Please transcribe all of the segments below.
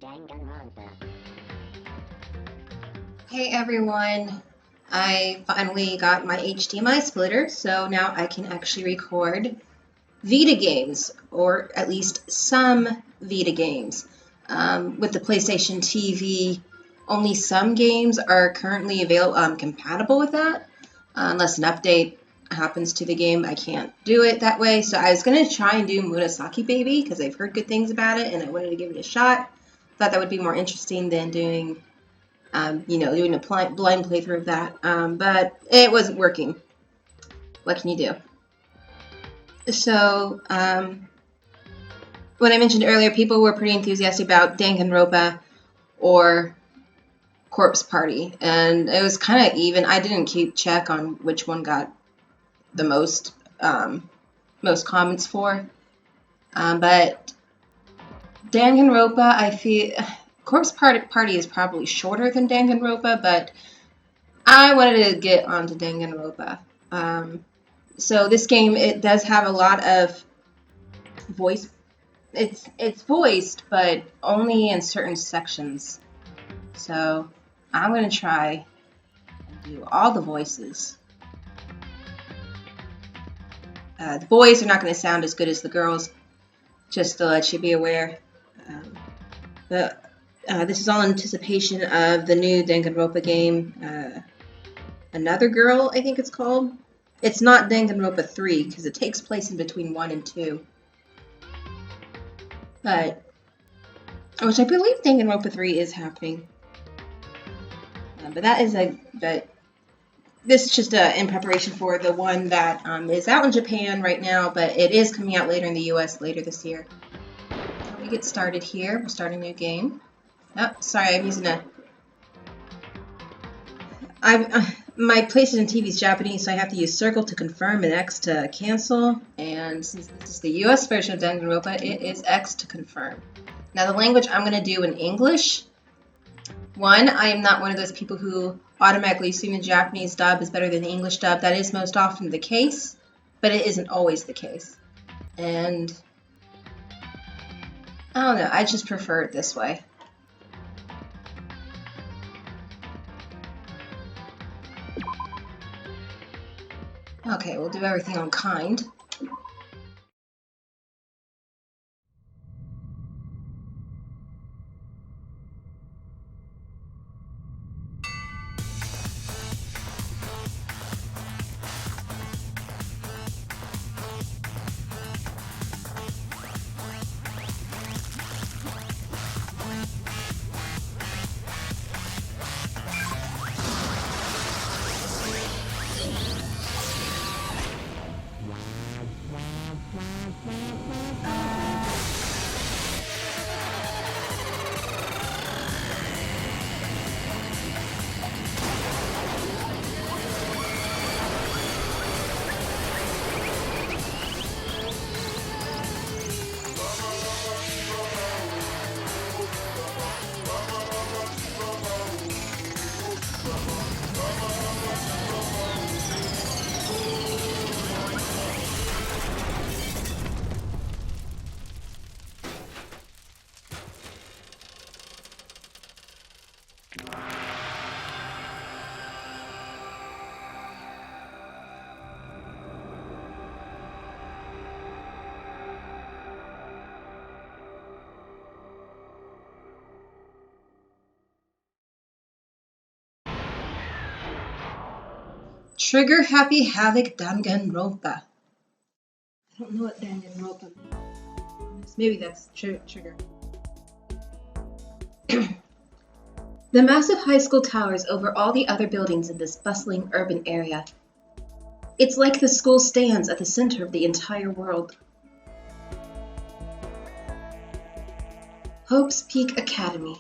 Danganronpa. Hey everyone, I finally got my HDMI splitter, so now I can actually record Vita games, or at least some Vita games. With the PlayStation TV, only some games are currently available, compatible with that. Unless an update happens to the game, I can't do it that way. So I was going to try and do Murasaki Baby, because I've heard good things about it, and I wanted to give it a shot. Thought that would be more interesting than doing doing a blind playthrough of that, but it wasn't working. What can you do? So, when I mentioned earlier, people were pretty enthusiastic about Danganronpa or Corpse Party, and it was kind of even. I didn't keep check on which one got the most comments for, but Danganronpa, I feel. Corpse Party is probably shorter than Danganronpa, but I wanted to get onto Danganronpa. So this game, it does have a lot of voice. It's voiced, but only in certain sections. So I'm gonna try and do all the voices. The boys are not gonna sound as good as the girls, just to let you be aware. But this is all in anticipation of the new Danganronpa game. Another Girl, I think it's called. It's not Danganronpa 3, because it takes place in between 1 and 2. But, which I believe Danganronpa 3 is happening. But this is just in preparation for the one that is out in Japan right now, but it is coming out later in the US later this year. Let me get started here. We'll start a new game. Oh, sorry, I'm using my PlayStation TV is Japanese, so I have to use circle to confirm and X to cancel. And since this is the US version of Danganronpa, it is X to confirm. Now the language I'm going to do in English. One, I am not one of those people who automatically assume the Japanese dub is better than the English dub. That is most often the case, but it isn't always the case. And I don't know, I just prefer it this way. Okay, we'll do everything on kind. Trigger Happy Havoc Danganronpa. I don't know what Danganronpa means. Maybe that's trigger. The massive high school towers over all the other buildings in this bustling urban area. It's like the school stands at the center of the entire world. Hope's Peak Academy.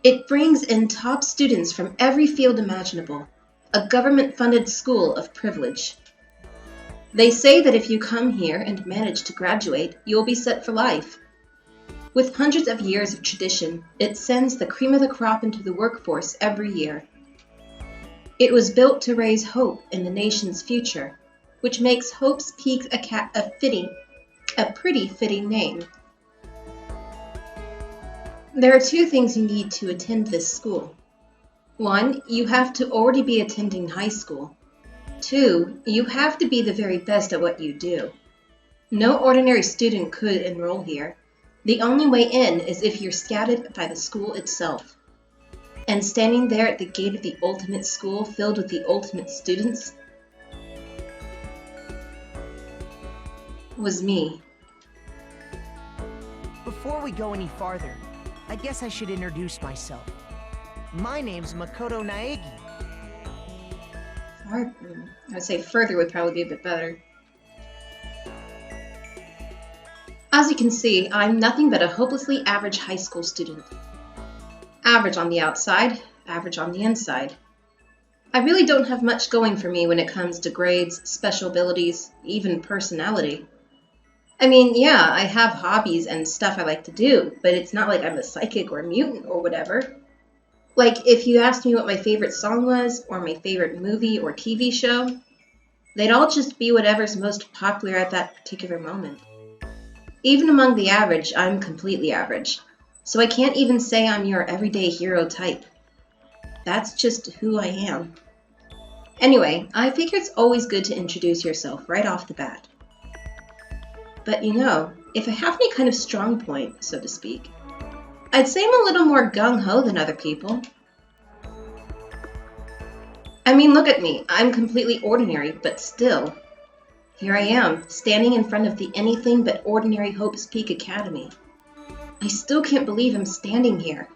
It brings in top students from every field imaginable. A government-funded school of privilege. They say that if you come here and manage to graduate, you'll be set for life. With hundreds of years of tradition, it sends the cream of the crop into the workforce every year. It was built to raise hope in the nation's future, which makes Hope's Peak a pretty fitting name. There are two things you need to attend this school. One, you have to already be attending high school. Two, you have to be the very best at what you do. No ordinary student could enroll here. The only way in is if you're scouted by the school itself. And standing there at the gate of the ultimate school filled with the ultimate students was me. Before we go any farther, I guess I should introduce myself. My name's Makoto Naegi. I would say further would probably be a bit better. As you can see, I'm nothing but a hopelessly average high school student. Average on the outside, average on the inside. I really don't have much going for me when it comes to grades, special abilities, even personality. I mean, yeah, I have hobbies and stuff I like to do, but it's not like I'm a psychic or a mutant or whatever. Like, if you asked me what my favorite song was, or my favorite movie or TV show, they'd all just be whatever's most popular at that particular moment. Even among the average, I'm completely average. So I can't even say I'm your everyday hero type. That's just who I am. Anyway, I figure it's always good to introduce yourself right off the bat. But you know, if I have any kind of strong point, so to speak, I'd say I'm a little more gung-ho than other people. I mean, look at me. I'm completely ordinary, but still. Here I am, standing in front of the anything but ordinary Hope's Peak Academy. I still can't believe I'm standing here.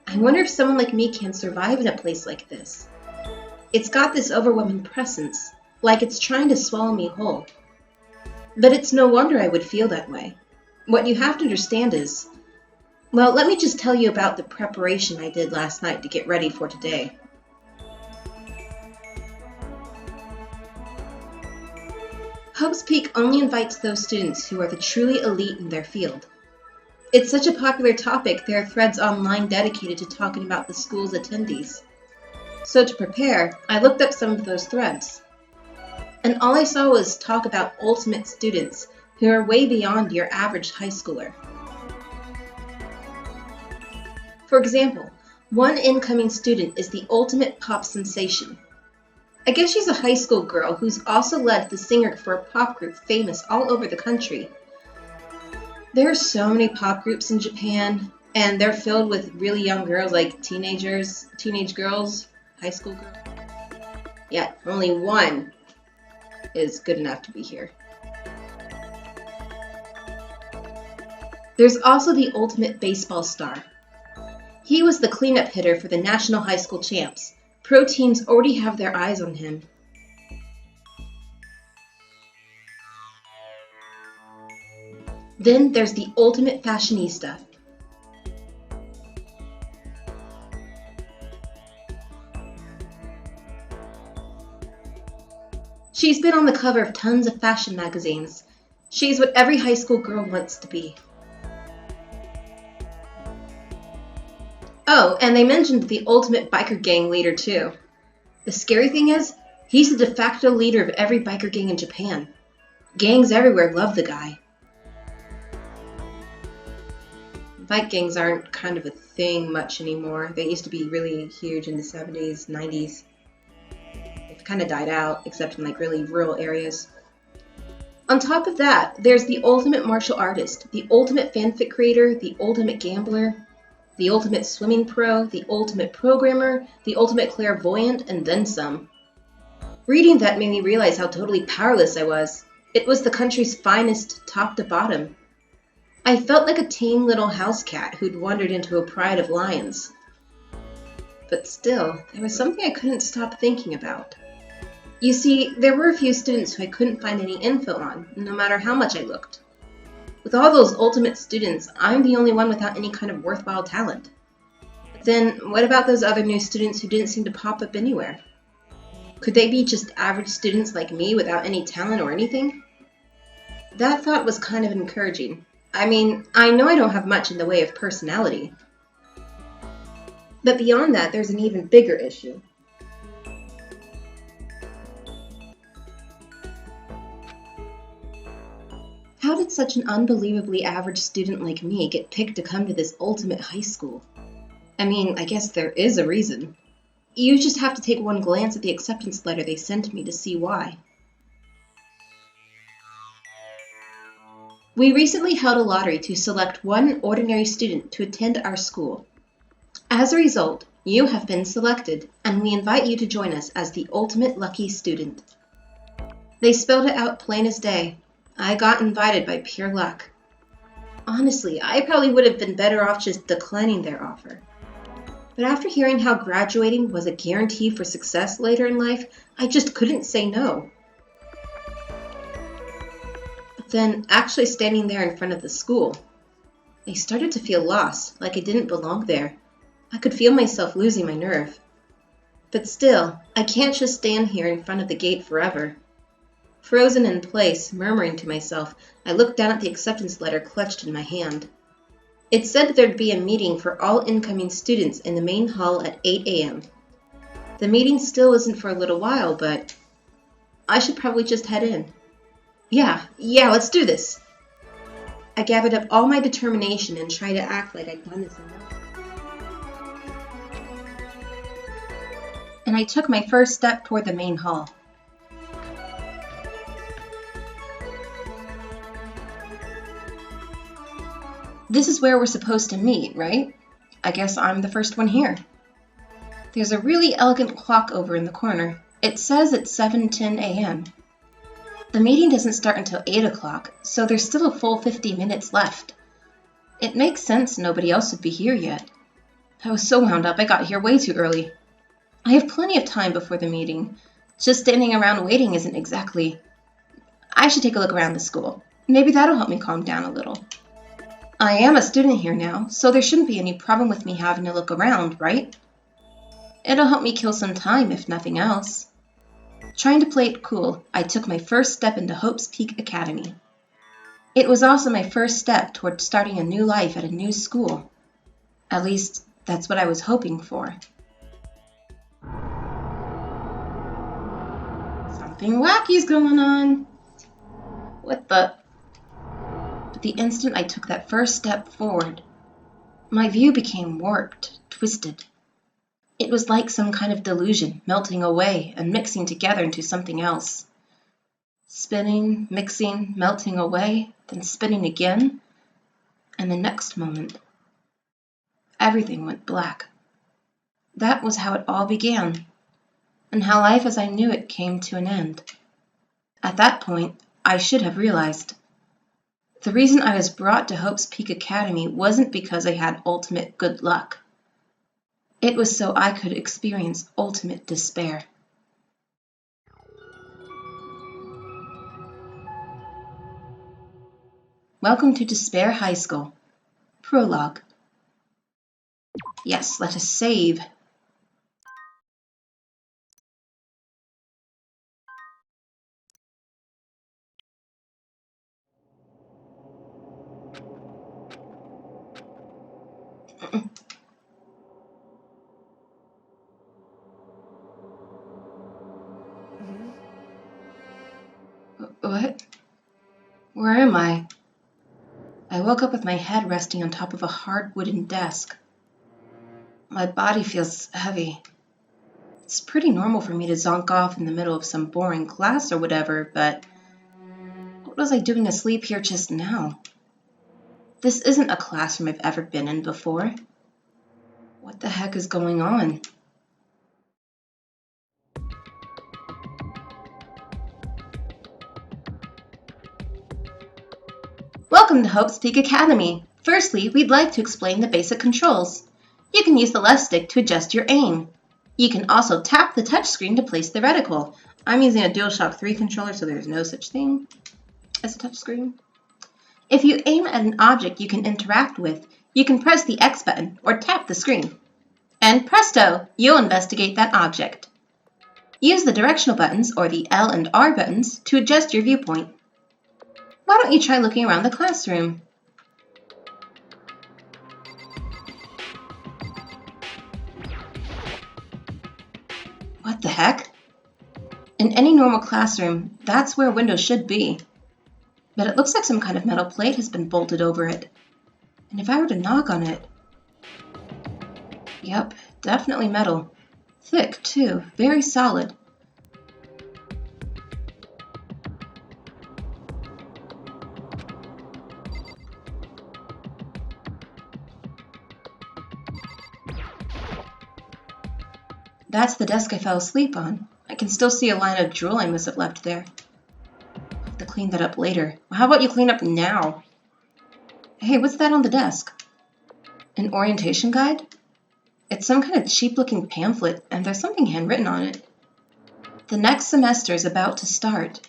I wonder if someone like me can survive in a place like this. It's got this overwhelming presence, like it's trying to swallow me whole. But it's no wonder I would feel that way. What you have to understand is, well, let me just tell you about the preparation I did last night to get ready for today. Hope's Peak only invites those students who are the truly elite in their field. It's such a popular topic, there are threads online dedicated to talking about the school's attendees. So to prepare, I looked up some of those threads. And all I saw was talk about ultimate students who are way beyond your average high schooler. For example, one incoming student is the ultimate pop sensation. I guess she's a high school girl who's also led the singer for a pop group famous all over the country. There are so many pop groups in Japan, and they're filled with really young girls, like teenage girls, high school girls. Yet, only one is good enough to be here. There's also the ultimate baseball star. He was the cleanup hitter for the National High School Champs. Pro teams already have their eyes on him. Then there's the ultimate fashionista. She's been on the cover of tons of fashion magazines. She's what every high school girl wants to be. Oh, and they mentioned the ultimate biker gang leader too. The scary thing is, he's the de facto leader of every biker gang in Japan. Gangs everywhere love the guy. Bike gangs aren't kind of a thing much anymore. They used to be really huge in the 70s, 90s. They've kind of died out, except in like really rural areas. On top of that, there's the ultimate martial artist, the ultimate fanfic creator, the ultimate gambler, the ultimate swimming pro, the ultimate programmer, the ultimate clairvoyant, and then some. Reading that made me realize how totally powerless I was. It was the country's finest, top to bottom. I felt like a tame little house cat who'd wandered into a pride of lions. But still, there was something I couldn't stop thinking about. You see, there were a few students who I couldn't find any info on, no matter how much I looked. With all those ultimate students, I'm the only one without any kind of worthwhile talent. But then, what about those other new students who didn't seem to pop up anywhere? Could they be just average students like me without any talent or anything? That thought was kind of encouraging. I mean, I know I don't have much in the way of personality. But beyond that, there's an even bigger issue. How did such an unbelievably average student like me get picked to come to this ultimate high school? I mean, I guess there is a reason. You just have to take one glance at the acceptance letter they sent me to see why. We recently held a lottery to select one ordinary student to attend our school. As a result, you have been selected, and we invite you to join us as the ultimate lucky student. They spelled it out plain as day. I got invited by pure luck. Honestly, I probably would have been better off just declining their offer. But after hearing how graduating was a guarantee for success later in life, I just couldn't say no. But then, actually standing there in front of the school, I started to feel lost, like I didn't belong there. I could feel myself losing my nerve. But still, I can't just stand here in front of the gate forever. Frozen in place, murmuring to myself, I looked down at the acceptance letter clutched in my hand. It said there'd be a meeting for all incoming students in the main hall at 8 a.m. The meeting still isn't for a little while, but I should probably just head in. Yeah, let's do this. I gathered up all my determination and tried to act like I'd done this enough. And I took my first step toward the main hall. This is where we're supposed to meet, right? I guess I'm the first one here. There's a really elegant clock over in the corner. It says it's 7:10 a.m. The meeting doesn't start until 8 o'clock, so there's still a full 50 minutes left. It makes sense nobody else would be here yet. I was so wound up I got here way too early. I have plenty of time before the meeting. Just standing around waiting isn't exactly... I should take a look around the school. Maybe that'll help me calm down a little. I am a student here now, so there shouldn't be any problem with me having to look around, right? It'll help me kill some time, if nothing else. Trying to play it cool, I took my first step into Hope's Peak Academy. It was also my first step toward starting a new life at a new school. At least, that's what I was hoping for. Something wacky's going on. What the... But the instant I took that first step forward, my view became warped, twisted. It was like some kind of delusion melting away and mixing together into something else. Spinning, mixing, melting away, then spinning again, and the next moment, everything went black. That was how it all began, and how life as I knew it came to an end. At that point, I should have realized. The reason I was brought to Hope's Peak Academy wasn't because I had ultimate good luck. It was so I could experience ultimate despair. Welcome to Despair High School. Prologue. Yes, let us save. What? Where am I? I woke up with my head resting on top of a hard wooden desk. My body feels heavy. It's pretty normal for me to zonk off in the middle of some boring class or whatever, but what was I doing asleep here just now? This isn't a classroom I've ever been in before. What the heck is going on? Welcome to Hope's Peak Academy. Firstly, we'd like to explain the basic controls. You can use the left stick to adjust your aim. You can also tap the touchscreen to place the reticle. I'm using a DualShock 3 controller, so there's no such thing as a touchscreen. If you aim at an object you can interact with, you can press the X button or tap the screen. And presto, you'll investigate that object. Use the directional buttons or the L and R buttons to adjust your viewpoint. Why don't you try looking around the classroom? What the heck? In any normal classroom, that's where windows should be. but it looks like some kind of metal plate has been bolted over it. And if I were to knock on it... Yep, definitely metal. Thick, too. Very solid. That's the desk I fell asleep on. I can still see a line of drool I must have left there. I'll have to clean that up later. How about you clean up now? Hey, what's that on the desk? An orientation guide? It's some kind of cheap-looking pamphlet, and there's something handwritten on it. The next semester is about to start.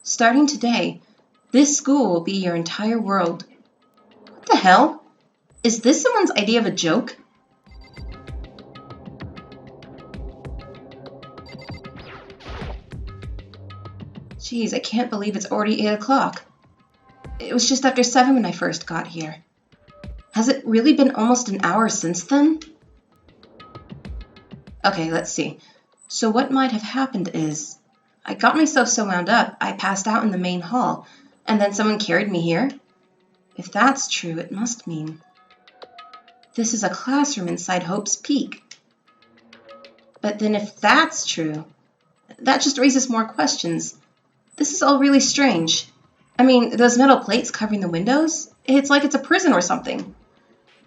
Starting today, this school will be your entire world. What the hell? Is this someone's idea of a joke? Jeez, I can't believe it's already 8 o'clock. It was just after 7 when I first got here. Has it really been almost an hour since then? Okay, let's see. So what might have happened is, I got myself so wound up, I passed out in the main hall, and then someone carried me here? If that's true, it must mean this is a classroom inside Hope's Peak. But then if that's true, that just raises more questions. This is all really strange. I mean, those metal plates covering the windows? It's like it's a prison or something.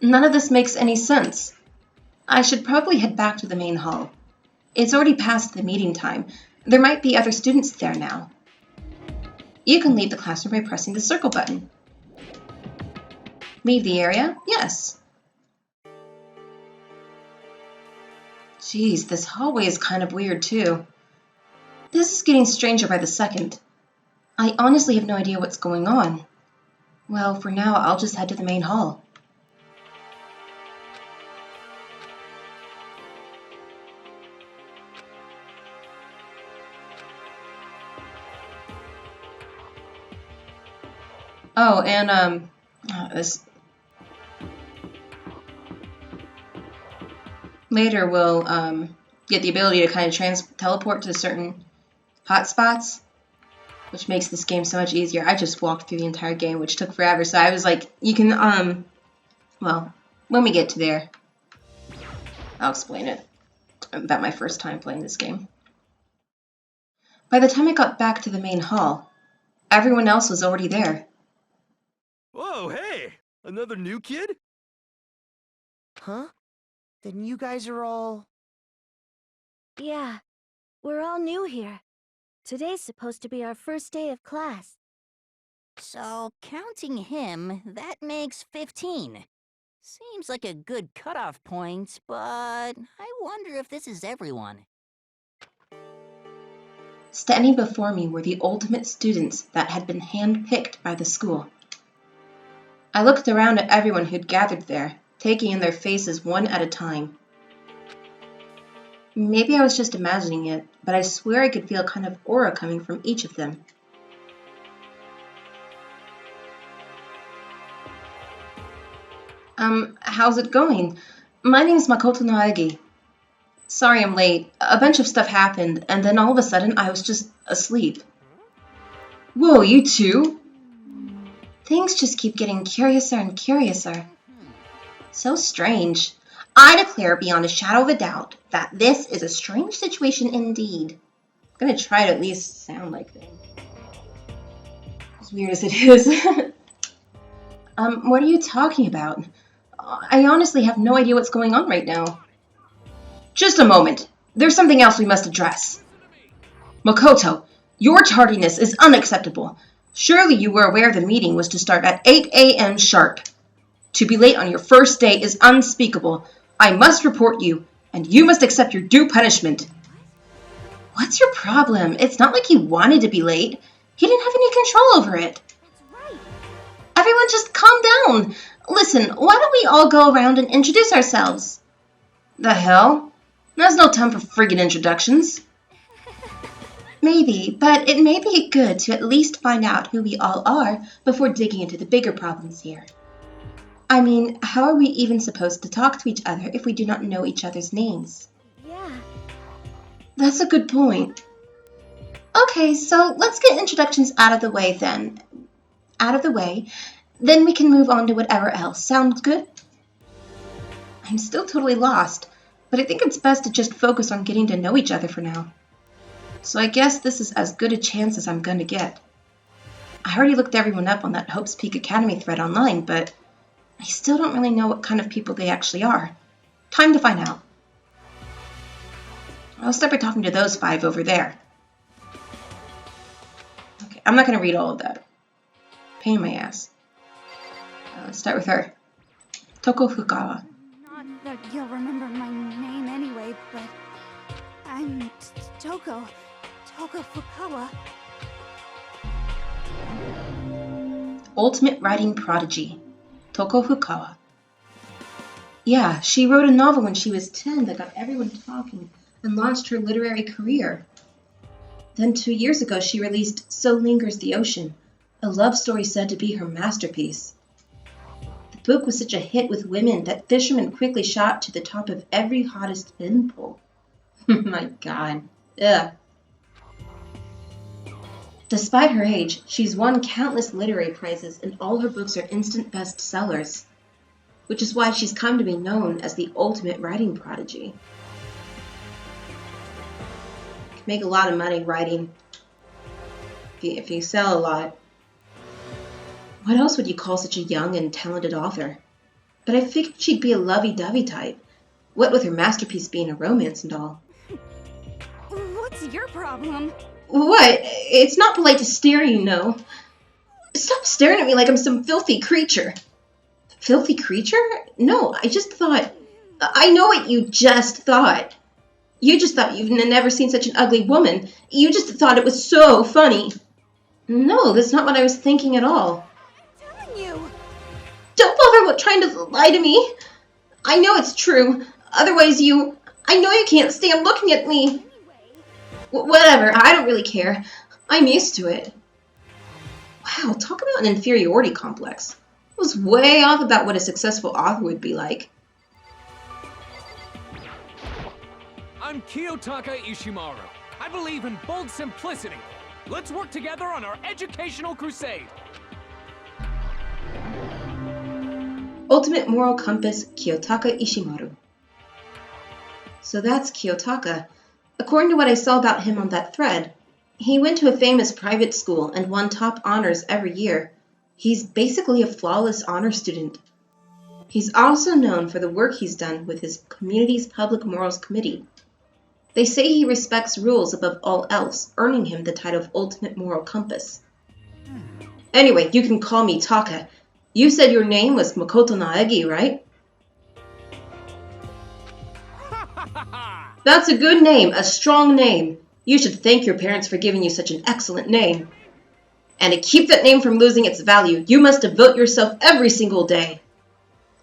None of this makes any sense. I should probably head back to the main hall. It's already past the meeting time. There might be other students there now. You can leave the classroom by pressing the circle button. Leave the area? Yes. Geez, this hallway is kind of weird too. This is getting stranger by the second. I honestly have no idea what's going on. Well, for now, I'll just head to the main hall. Oh, and, this... Later, we'll, get the ability to kind of teleport to certain hotspots, which makes this game so much easier. I just walked through the entire game, which took forever, so I was like, you can, well, when we get to there, I'll explain it about my first time playing this game. By the time I got back to the main hall, everyone else was already there. Whoa, hey! Another new kid? Huh? Then you guys are all... Yeah, we're all new here. Today's supposed to be our first day of class. So, counting him, that makes 15. Seems like a good cutoff point, but I wonder if this is everyone. Standing before me were the ultimate students that had been handpicked by the school. I looked around at everyone who'd gathered there, taking in their faces one at a time. Maybe I was just imagining it, but I swear I could feel a kind of aura coming from each of them. How's it going? My name's Makoto Naegi. Sorry I'm late. A bunch of stuff happened, and then all of a sudden I was just asleep. Whoa, you too? Things just keep getting curiouser and curiouser. So strange. I declare beyond a shadow of a doubt that this is a strange situation indeed. I'm gonna try to at least sound like them. As weird as it is. What are you talking about? I honestly have no idea what's going on right now. Just a moment. There's something else we must address. Makoto, your tardiness is unacceptable. Surely you were aware the meeting was to start at 8 a.m. sharp. To be late on your first day is unspeakable. I must report you, and you must accept your due punishment. What's your problem? It's not like he wanted to be late. He didn't have any control over it. That's right. Everyone just calm down. Listen, why don't we all go around and introduce ourselves? The hell? There's no time for friggin' introductions. Maybe, but it may be good to at least find out who we all are before digging into the bigger problems here. I mean, how are we even supposed to talk to each other if we do not know each other's names? Yeah. That's a good point. Okay, so let's get introductions out of the way then. out of the way, then we can move on to whatever else. Sounds good? I'm still totally lost, but I think it's best to just focus on getting to know each other for now. So I guess this is as good a chance as I'm going to get. I already looked everyone up on that Hope's Peak Academy thread online, but I still don't really know what kind of people they actually are. Time to find out. I'll start by talking to those 5 over there. Okay, I'm not going to read all of that. Pain in my ass. Let's start with her. Toko Fukawa. Not that you'll remember my name anyway, but I'm Toko Fukawa. Ultimate writing prodigy, Toko Fukawa. Yeah, she wrote a novel when she was 10 that got everyone talking and launched her literary career. Then 2 years ago, she released So Lingers the Ocean, a love story said to be her masterpiece. The book was such a hit with women that fishermen quickly shot to the top of every hottest pin poll. My God. Ugh. Despite her age, she's won countless literary prizes and all her books are instant bestsellers, which is why she's come to be known as the ultimate writing prodigy. You can make a lot of money writing if you sell a lot. What else would you call such a young and talented author? But I figured she'd be a lovey-dovey type, what with her masterpiece being a romance and all. What's your problem? What? It's not polite to stare, you know. Stop staring at me like I'm some filthy creature. Filthy creature? No, I just thought... I know what you just thought. You just thought you've never seen such an ugly woman. You just thought it was so funny. No, that's not what I was thinking at all. I'm telling you. Don't bother trying to lie to me. I know it's true. Otherwise I know you can't stand looking at me. Whatever, I don't really care. I'm used to it. Wow, talk about an inferiority complex. I was way off about what a successful author would be like. I'm Kiyotaka Ishimaru. I believe in bold simplicity. Let's work together on our educational crusade. Ultimate moral compass, Kiyotaka Ishimaru. So that's Kiyotaka. According to what I saw about him on that thread, he went to a famous private school and won top honors every year. He's basically a flawless honor student. He's also known for the work he's done with his community's Public Morals Committee. They say he respects rules above all else, earning him the title of Ultimate Moral Compass. Anyway, you can call me Taka. You said your name was Makoto Naegi, right? That's a good name, a strong name. You should thank your parents for giving you such an excellent name. And to keep that name from losing its value, you must devote yourself every single day.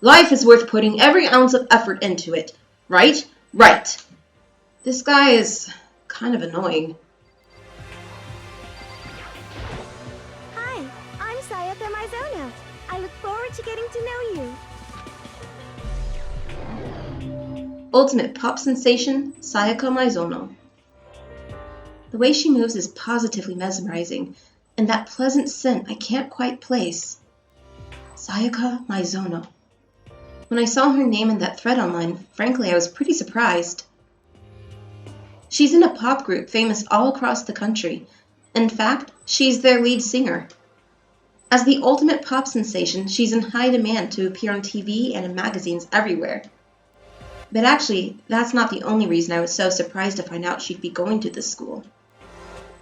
Life is worth putting every ounce of effort into it. Right? Right. This guy is kind of annoying. Hi, I'm Sayaka Mizono. I look forward to getting to know you. Ultimate pop sensation, Sayaka Mizono. The way she moves is positively mesmerizing, and that pleasant scent I can't quite place. Sayaka Mizono. When I saw her name in that thread online, frankly, I was pretty surprised. She's in a pop group famous all across the country. In fact, she's their lead singer. As the ultimate pop sensation, she's in high demand to appear on TV and in magazines everywhere. But actually, that's not the only reason I was so surprised to find out she'd be going to this school.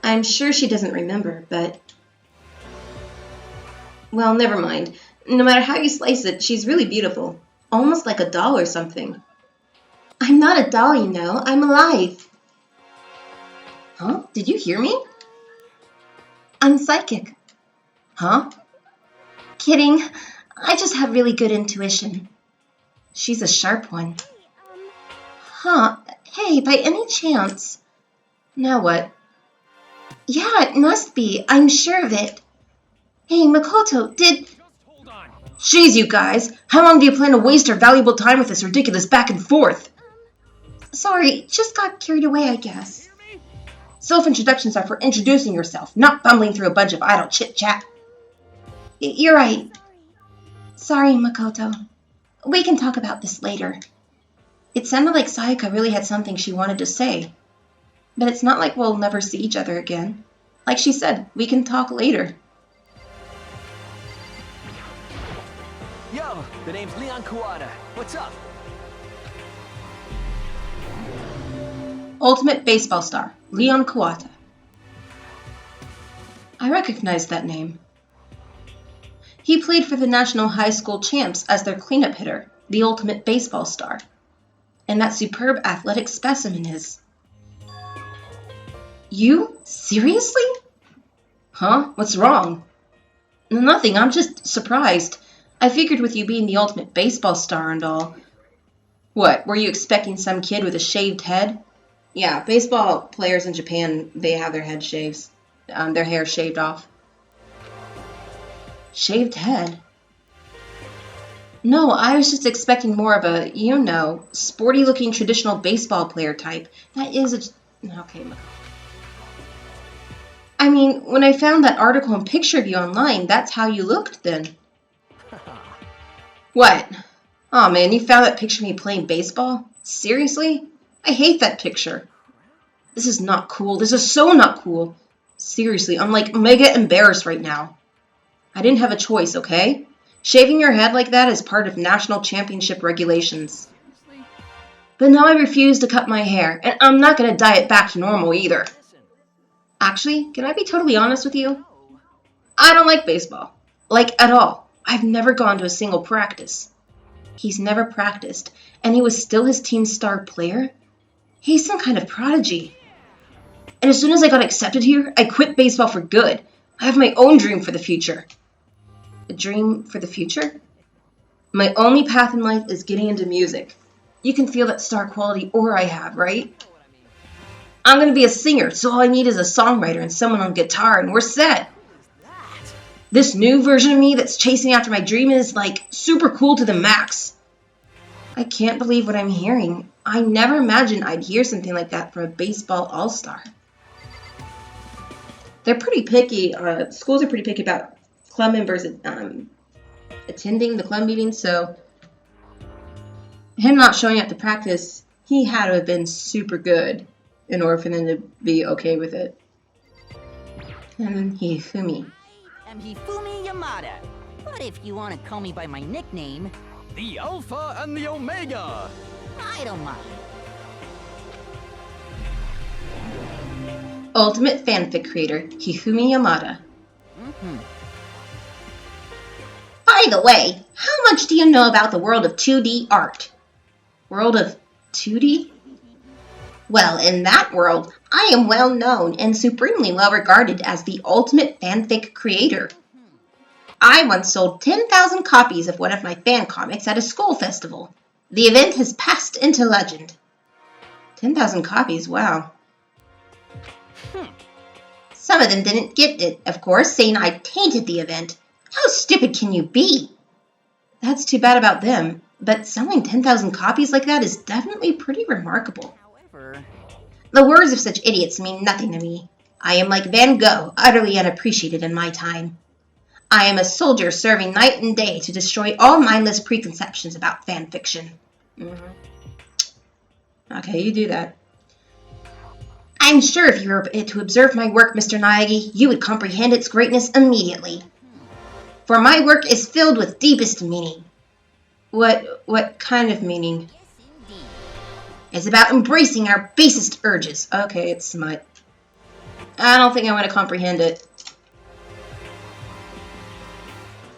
I'm sure she doesn't remember, but... Well, never mind. No matter how you slice it, she's really beautiful. Almost like a doll or something. I'm not a doll, you know. I'm alive. Huh? Did you hear me? I'm psychic. Huh? Kidding. I just have really good intuition. She's a sharp one. Huh? Hey, by any chance... Now what? Yeah, it must be. I'm sure of it. Hey, Makoto, did... Just hold on. Jeez, you guys. How long do you plan to waste our valuable time with this ridiculous back and forth? Sorry, just got carried away, I guess. Hear me? Self-introductions are for introducing yourself, not bumbling through a bunch of idle chit-chat. You're right. Sorry, Makoto. We can talk about this later. It sounded like Sayaka really had something she wanted to say. But it's not like we'll never see each other again. Like she said, we can talk later. Yo, the name's Leon Kawada. What's up? Ultimate baseball star, Leon Kawada. I recognize that name. He played for the National High School Champs as their cleanup hitter, the ultimate baseball star. And that superb athletic specimen is... You? Seriously? Huh? What's wrong? Nothing, I'm just surprised. I figured with you being the ultimate baseball star and all. What, were you expecting some kid with a shaved head? Yeah, baseball players in Japan, they have their head shaves. Their hair shaved off. Shaved head? No, I was just expecting more of a, you know, sporty-looking traditional baseball player type. That is a... Okay, I mean, when I found that article and picture of you online, that's how you looked then. What? Aw, man, you found that picture of me playing baseball? Seriously? I hate that picture. This is not cool. This is so not cool. Seriously, I'm like mega embarrassed right now. I didn't have a choice, okay? Shaving your head like that is part of national championship regulations. But now I refuse to cut my hair, and I'm not going to dye it back to normal either. Actually, can I be totally honest with you? I don't like baseball. Like, at all. I've never gone to a single practice. He's never practiced, and he was still his team's star player? He's some kind of prodigy. And as soon as I got accepted here, I quit baseball for good. I have my own dream for the future. A dream for the future? My only path in life is getting into music. You can feel that star quality aura I have, right? I'm going to be a singer, so all I need is a songwriter and someone on guitar, and we're set. This new version of me that's chasing after my dream is, like, super cool to the max. I can't believe what I'm hearing. I never imagined I'd hear something like that from a baseball all-star. They're pretty picky. Schools are pretty picky about club members attending the club meetings, so him not showing up to practice, he had to have been super good in order for them to be okay with it. And then Hifumi. I'm Hifumi Yamada. But if you want to call me by my nickname, The Alpha and the Omega! I don't mind. Ultimate fanfic creator, Hifumi Yamada. By the way, how much do you know about the world of 2D art? World of 2D? Well, in that world, I am well known and supremely well regarded as the ultimate fanfic creator. I once sold 10,000 copies of one of my fan comics at a school festival. The event has passed into legend. 10,000 copies, wow. Some of them didn't get it, of course, saying I tainted the event. How stupid can you be? That's too bad about them, but selling 10,000 copies like that is definitely pretty remarkable. However, The words of such idiots mean nothing to me. I am like Van Gogh, utterly unappreciated in my time. I am a soldier serving night and day to destroy all mindless preconceptions about fan fiction. Okay, you do that. I'm sure if you were to observe my work, Mr. Naegi, you would comprehend its greatness immediately. For my work is filled with deepest meaning. What kind of meaning? It's about embracing our basest urges. Okay, it's smut. I don't think I want to comprehend it.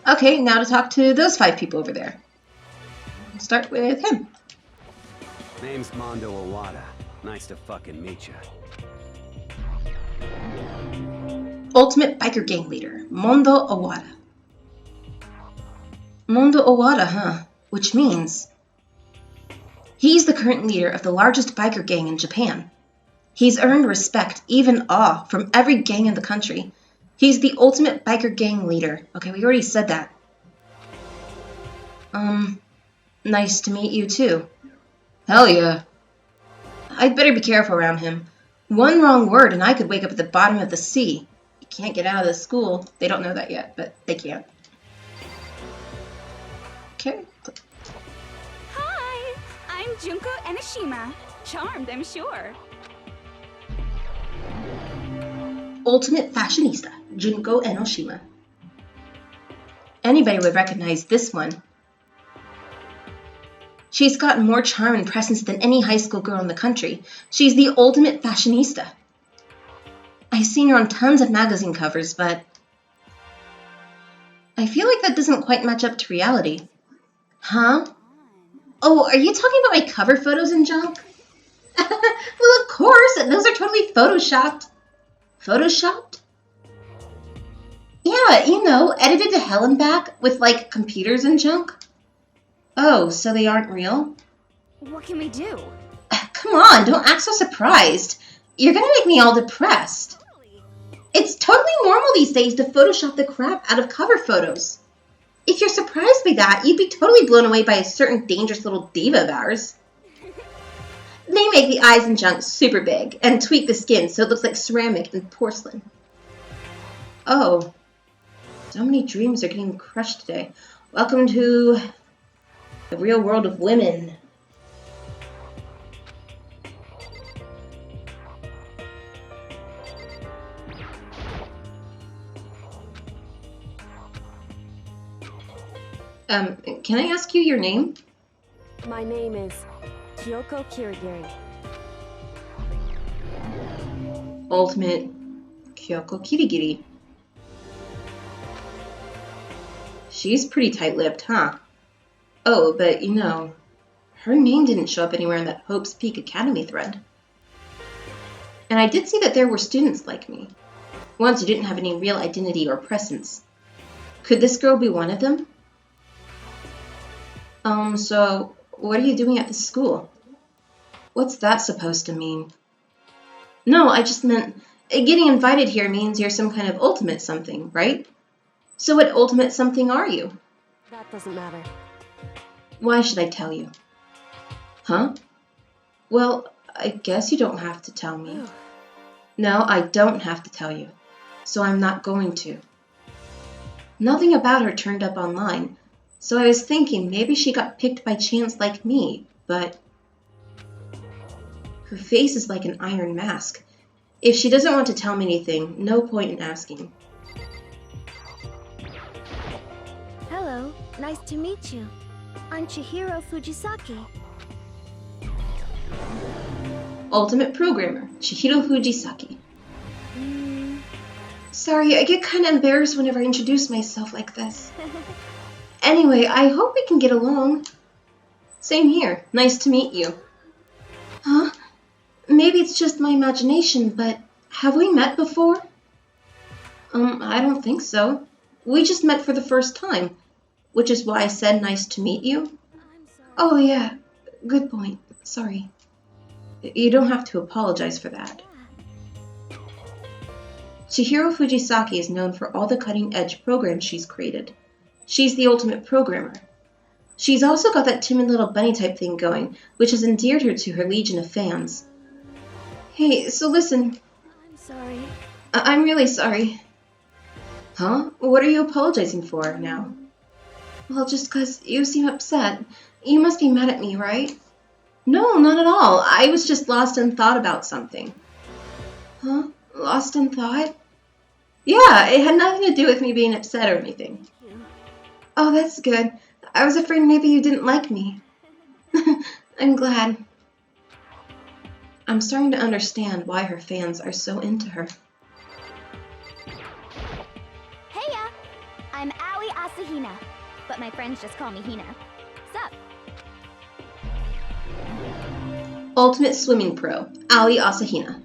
Okay, now to talk to those 5 people over there. We'll start with him. Name's Mondo Owada. Nice to fucking meet ya. Ultimate biker gang leader, Mondo Owada. Mondo Owada, huh? Which means... he's the current leader of the largest biker gang in Japan. He's earned respect, even awe, from every gang in the country. He's the ultimate biker gang leader. Okay, we already said that. Nice to meet you too. Hell yeah. I'd better be careful around him. One wrong word and I could wake up at the bottom of the sea. You can't get out of the school. They don't know that yet, but they can. Okay. Hi! I'm Junko Enoshima. Charmed, I'm sure. Ultimate fashionista, Junko Enoshima. Anybody would recognize this one. She's got more charm and presence than any high school girl in the country. She's the ultimate fashionista. I've seen her on tons of magazine covers, but I feel like that doesn't quite match up to reality. Huh? Oh, are you talking about my cover photos and junk? Well, of course, those are totally photoshopped. Photoshopped? Yeah, you know, edited to hell and back with, like, computers and junk. Oh, so they aren't real? What can we do? Come on, don't act so surprised. You're gonna make me all depressed. It's totally normal these days to Photoshop the crap out of cover photos. If you're surprised by that, you'd be totally blown away by a certain dangerous little diva of ours. They make the eyes and junk super big and tweak the skin so it looks like ceramic and porcelain. Oh, so many dreams are getting crushed today. Welcome to the real world of women. Can I ask you your name? My name is Kyoko Kirigiri. Ultimate Kyoko Kirigiri. She's pretty tight-lipped, huh? Oh, but you know, her name didn't show up anywhere in that Hope's Peak Academy thread. And I did see that there were students like me, ones who didn't have any real identity or presence. Could this girl be one of them? So what are you doing at this school? What's that supposed to mean? No, I just meant getting invited here means you're some kind of ultimate something, right? So what ultimate something are you? That doesn't matter. Why should I tell you? Huh? Well, I guess you don't have to tell me. No, I don't have to tell you. So I'm not going to. Nothing about her turned up online, so I was thinking maybe she got picked by chance like me, but her face is like an iron mask. If she doesn't want to tell me anything, no point in asking. Hello, nice to meet you. I'm Chihiro Fujisaki. Ultimate programmer, Chihiro Fujisaki. Sorry, I get kind of embarrassed whenever I introduce myself like this. Anyway, I hope we can get along. Same here. Nice to meet you. Huh? Maybe it's just my imagination, but have we met before? I don't think so. We just met for the first time, which is why I said nice to meet you. I'm sorry. Oh yeah, good point. Sorry. You don't have to apologize for that. Chihiro Fujisaki is known for all the cutting-edge programs she's created. She's the ultimate programmer. She's also got that timid little bunny type thing going, which has endeared her to her legion of fans. Hey, so listen. I'm sorry. I'm really sorry. Huh? What are you apologizing for now? Well, just 'cause you seem upset. You must be mad at me, right? No, not at all. I was just lost in thought about something. Huh? Lost in thought? Yeah, it had nothing to do with me being upset or anything. Oh, that's good. I was afraid maybe you didn't like me. I'm glad. I'm starting to understand why her fans are so into her. Heya! I'm Aoi Asahina, but my friends just call me Hina. Sup? Ultimate Swimming Pro, Aoi Asahina.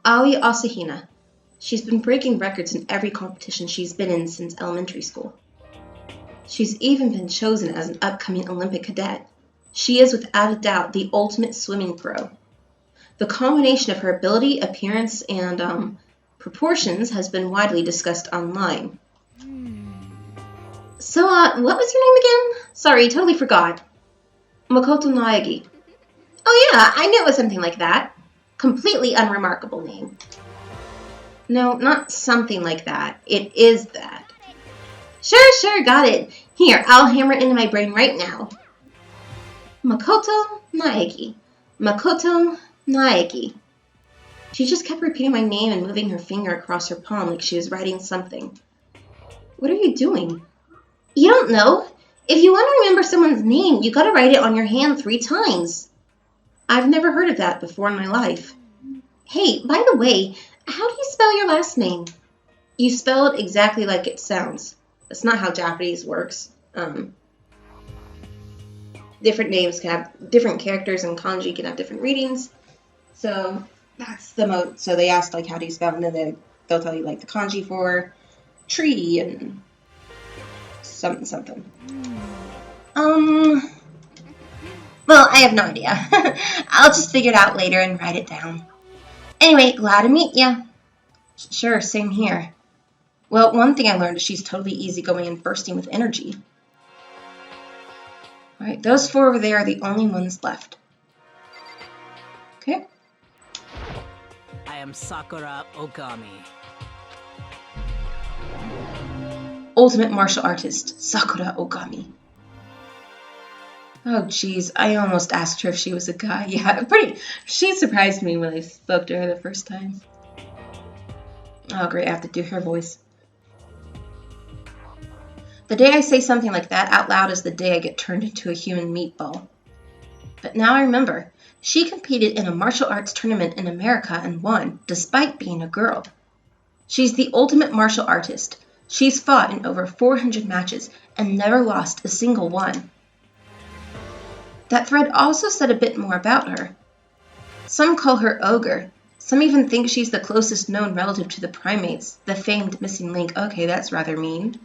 Aoi Asahina. She's been breaking records in every competition she's been in since elementary school. She's even been chosen as an upcoming Olympic cadet. She is without a doubt the ultimate swimming pro. The combination of her ability, appearance, and proportions has been widely discussed online. So, what was your name again? Sorry, totally forgot. Makoto Naegi. Oh yeah, I knew it was something like that. Completely unremarkable name. No, not something like that. It is that. Sure, got it. Here, I'll hammer it into my brain right now. Makoto Naegi. Makoto Naegi. She just kept repeating my name and moving her finger across her palm like she was writing something. What are you doing? You don't know? If you want to remember someone's name, you gotta write it on your hand 3 times. I've never heard of that before in my life. Hey, by the way, how do you spell your last name? You spell it exactly like it sounds. That's not how Japanese works. Different names can have different characters, and kanji can have different readings. So that's the mode. So they asked like, how do you spell? And then they'll tell you like the kanji for tree and something. Well, I have no idea. I'll just figure it out later and write it down. Anyway, glad to meet ya. Sure, same here. Well, one thing I learned is she's totally easygoing and bursting with energy. Alright, those 4 over there are the only ones left. Okay. I am Sakura Ogami. Ultimate martial artist, Sakura Ogami. Oh, jeez, I almost asked her if she was a guy. Yeah, she surprised me when I spoke to her the first time. Oh, great, I have to do her voice. The day I say something like that out loud is the day I get turned into a human meatball. But now I remember, she competed in a martial arts tournament in America and won, despite being a girl. She's the ultimate martial artist. She's fought in over 400 matches and never lost a single one. That thread also said a bit more about her. Some call her Ogre. Some even think she's the closest known relative to the primates, the famed missing link. Okay, that's rather mean.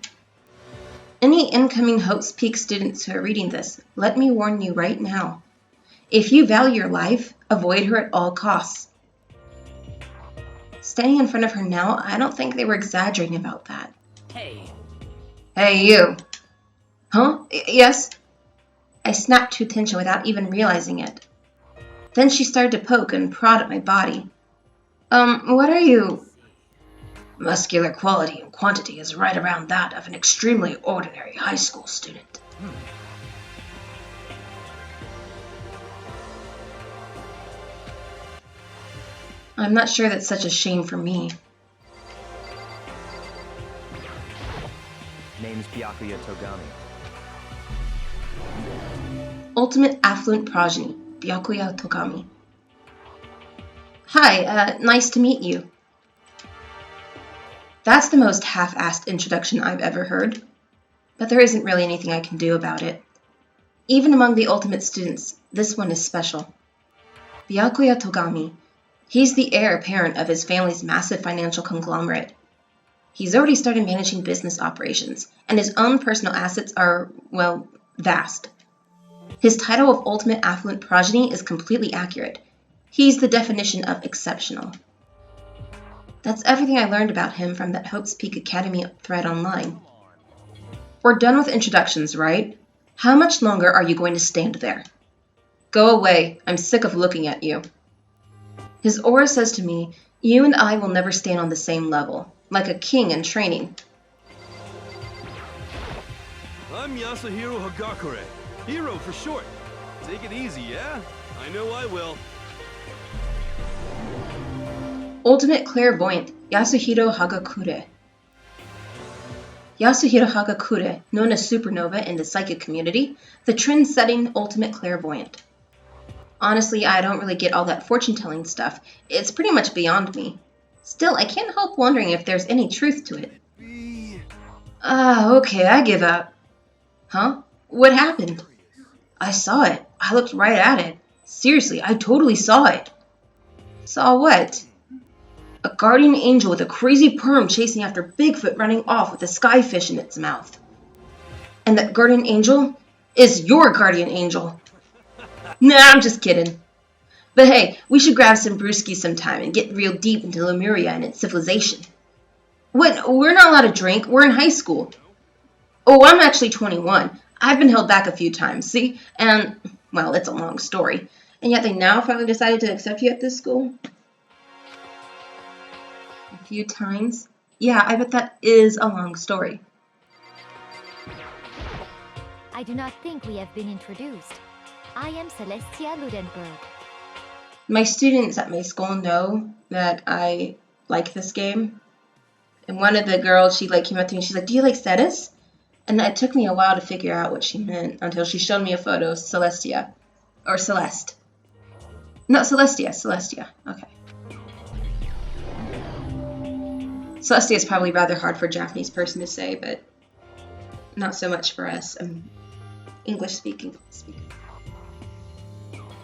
Any incoming Hope's Peak students who are reading this, let me warn you right now. If you value your life, avoid her at all costs. Standing in front of her now, I don't think they were exaggerating about that. Hey. Hey, you. Huh? Yes? I snapped to attention without even realizing it. Then she started to poke and prod at my body. What are you? Muscular quality and quantity is right around that of an extremely ordinary high school student. I'm not sure that's such a shame for me. Name's Byakuya Togami. Ultimate affluent progeny, Byakuya Togami. Hi, nice to meet you. That's the most half-assed introduction I've ever heard. But there isn't really anything I can do about it. Even among the ultimate students, this one is special. Byakuya Togami. He's the heir apparent of his family's massive financial conglomerate. He's already started managing business operations, and his own personal assets are, well, vast. His title of Ultimate Affluent Progeny is completely accurate. He's the definition of exceptional. That's everything I learned about him from that Hope's Peak Academy thread online. We're done with introductions, right? How much longer are you going to stand there? Go away. I'm sick of looking at you. His aura says to me, you and I will never stand on the same level, like a king in training. I'm Yasuhiro Hagakure. Hero for short. Take it easy, yeah? I know I will. Ultimate Clairvoyant, Yasuhiro Hagakure. Yasuhiro Hagakure, known as Supernova in the psychic community, the trend-setting Ultimate Clairvoyant. Honestly, I don't really get all that fortune-telling stuff. It's pretty much beyond me. Still, I can't help wondering if there's any truth to it. Okay, I give up. Huh? What happened? I saw it. I looked right at it. Seriously, I totally saw it. Saw what? A guardian angel with a crazy perm chasing after Bigfoot running off with a skyfish in its mouth. And that guardian angel is your guardian angel. Nah, I'm just kidding. But hey, we should grab some brewskis sometime and get real deep into Lemuria and its civilization. What? We're not allowed to drink. We're in high school. Oh, I'm actually 21. I've been held back a few times, see? And, well, it's a long story. And yet they now finally decided to accept you at this school? A few times? Yeah, I bet that is a long story. I do not think we have been introduced. I am Celestia Ludenberg. My students at my school know that I like this game. And one of the girls, she came up to me, she's like, "Do you like Cetus?" And it took me a while to figure out what she meant until she showed me a photo of Celestia. Or Celeste. No, Celestia. Celestia. Okay. Celestia is probably rather hard for a Japanese person to say, but not so much for us. English speaking.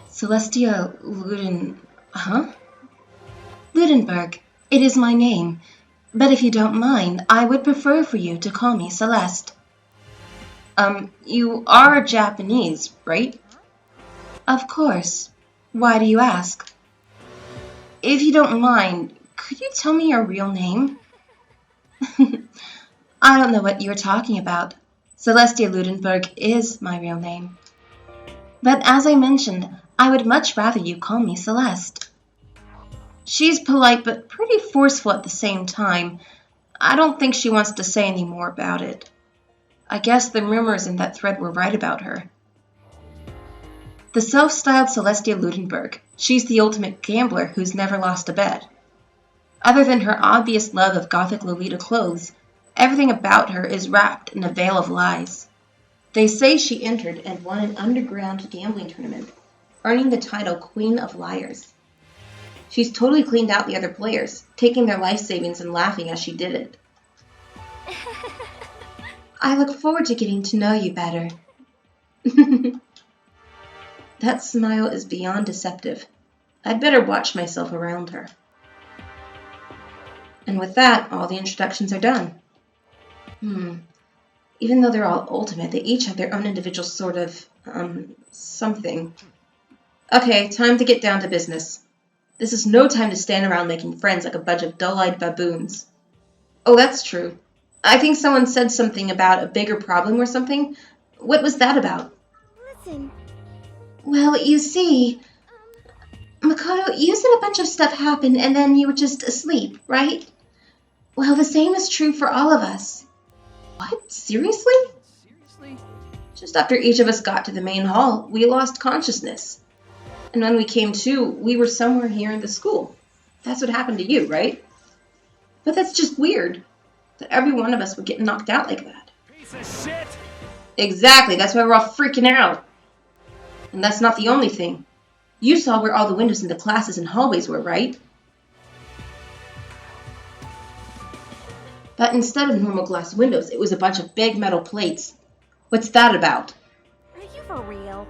Celestia Ludenberg. It is my name. But if you don't mind, I would prefer for you to call me Celeste. You are Japanese, right? Of course. Why do you ask? If you don't mind, could you tell me your real name? I don't know what you're talking about. Celestia Ludenberg is my real name. But as I mentioned, I would much rather you call me Celeste. She's polite but pretty forceful at the same time. I don't think she wants to say any more about it. I guess the rumors in that thread were right about her. The self-styled Celestia Ludenberg, she's the ultimate gambler who's never lost a bet. Other than her obvious love of gothic Lolita clothes, everything about her is wrapped in a veil of lies. They say she entered and won an underground gambling tournament, earning the title Queen of Liars. She's totally cleaned out the other players, taking their life savings and laughing as she did it. I look forward to getting to know you better. That smile is beyond deceptive. I'd better watch myself around her. And with that, all the introductions are done. Even though they're all ultimate, they each have their own individual sort of, something. Okay, time to get down to business. This is no time to stand around making friends like a bunch of dull-eyed baboons. Oh, that's true. I think someone said something about a bigger problem or something. What was that about? Listen. Well, you see, Makoto, you said a bunch of stuff happened and then you were just asleep, right? Well, the same is true for all of us. What? Seriously? Just after each of us got to the main hall, we lost consciousness. And when we came to, we were somewhere here in the school. That's what happened to you, right? But that's just weird. That every one of us would get knocked out like that. Piece of shit! Exactly, that's why we're all freaking out. And that's not the only thing. You saw where all the windows in the classes and hallways were, right? But instead of normal glass windows, it was a bunch of big metal plates. What's that about? Are you for real?